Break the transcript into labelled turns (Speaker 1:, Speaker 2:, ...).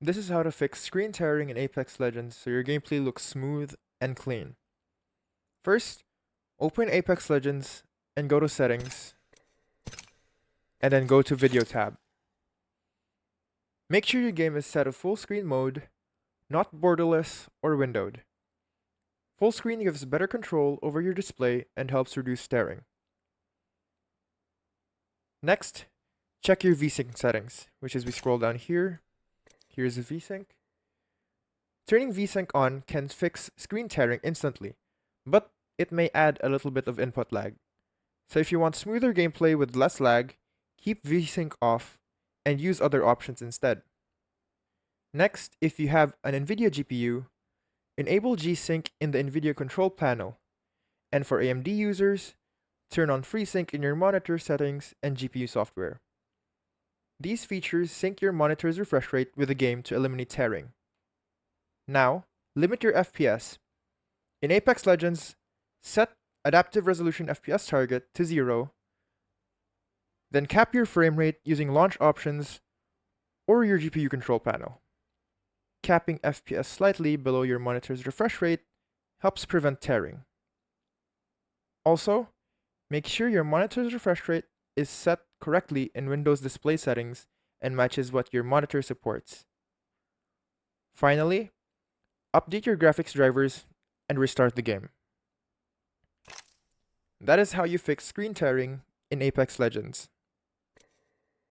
Speaker 1: This is how to fix screen tearing in Apex Legends so your gameplay looks smooth and clean. First, open Apex Legends and go to Settings, and then go to Video tab. Make sure your game is set to full screen mode, not borderless or windowed. Full screen gives better control over your display and helps reduce tearing. Next, check your VSync settings, which is we scroll down here. Here's the VSync. Turning VSync on can fix screen tearing instantly, but it may add a little bit of input lag. So if you want smoother gameplay with less lag, keep VSync off and use other options instead. Next, if you have an NVIDIA GPU, enable G-Sync in the NVIDIA control panel. And for AMD users, turn on FreeSync in your monitor settings and GPU software. These features sync your monitor's refresh rate with the game to eliminate tearing. Now, limit your FPS. In Apex Legends, set Adaptive Resolution FPS target to 0, then cap your frame rate using launch options or your GPU control panel. Capping FPS slightly below your monitor's refresh rate helps prevent tearing. Also, make sure your monitor's refresh rate is set correctly in Windows display settings and matches what your monitor supports. Finally, update your graphics drivers and restart the game. That is how you fix screen tearing in Apex Legends.